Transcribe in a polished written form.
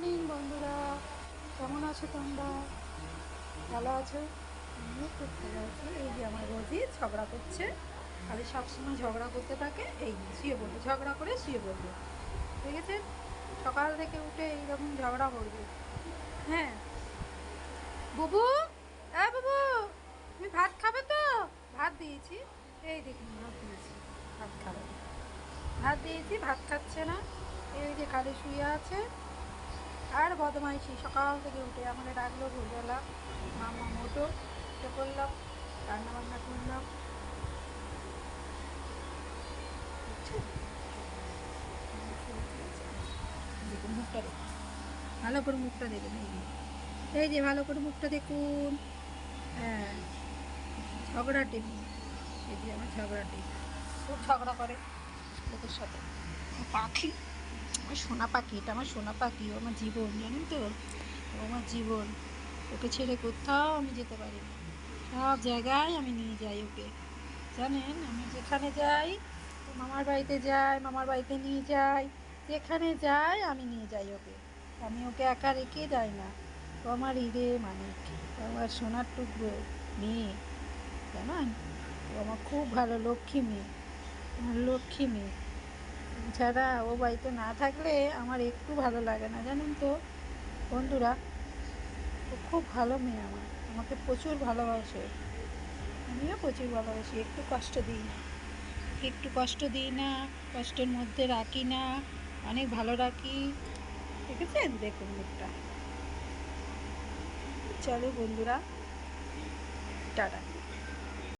Morning বন্ধুরা, কেমন আছো তোমরা? ভালো আছো? আমিও খুব ভালো আছি। এই যে আমার রোজই ঝগড়া করছে, খালি সবসময় ঝগড়া করতে থাকে। এই শুয়ে পড়বে, ঝগড়া করে শুয়ে পড়বে। দেখেছেন, সকাল থেকে উঠে এইরকম ঝগড়া করবে। হ্যাঁ বুবু, বুবু, তুমি ভাত খাবে তো? ভাত দিয়েছি, এই দেখুন ভাত দিয়েছি, ভাত খাবে। ভাত দিয়েছি, ভাত খাচ্ছে না। এই যে খালি শুয়ে আছে আর বদমাইশি। সকাল থেকে উঠে আমাকে ডাকলো ভোরবেলা, মামা মোটো উঠে পড়লাম, রান্নাবান্না করলাম। বুঝছেন? দেখুন মুখটা দেখুন, ভালো করে মুখটা দেখুন। এই যে ভালো করে মুখটা দেখুন। হ্যাঁ, ঝগড়াটে মেয়ে। এই যে আমার ঝগড়াটে, খুব ঝগড়া করে লোকের সাথে। পাখি, আমার সোনা পাখি, এটা আমার সোনা পাখি, ও আমার জীবন, জানেন তো? ও আমার জীবন। ওকে ছেড়ে কোথাও আমি যেতে পারি না, সব জায়গায় আমি নিয়ে যাই ওকে। জানেন, আমি যেখানে যাই, মামার বাড়িতে যাই, মামার বাড়িতে নিয়ে যাই, যেখানে যাই আমি নিয়ে যাই ওকে। আমি ওকে একা রেখে যাই না। ও আমার হিরে মানিক, ও আমার সোনার টুকরো মেয়ে, জানেন? ও আমার খুব ভালো লক্ষ্মী মেয়ে, আমার লক্ষ্মী মেয়ে। ছাড়া ও বাড়িতে না থাকলে আমার একটু ভালো লাগে না, জানেন তো বন্ধুরা? ও খুব ভালো মেয়ে আমার, আমাকে প্রচুর ভালোবাসে। আমিও প্রচুর ভালোবাসি, একটু কষ্ট দিই না, একটু কষ্ট দিই না, কষ্টের মধ্যে রাখি না, অনেক ভালো রাখি। দেখেছেন, দেখুন মুখটা। চলো বন্ধুরা, টাটা।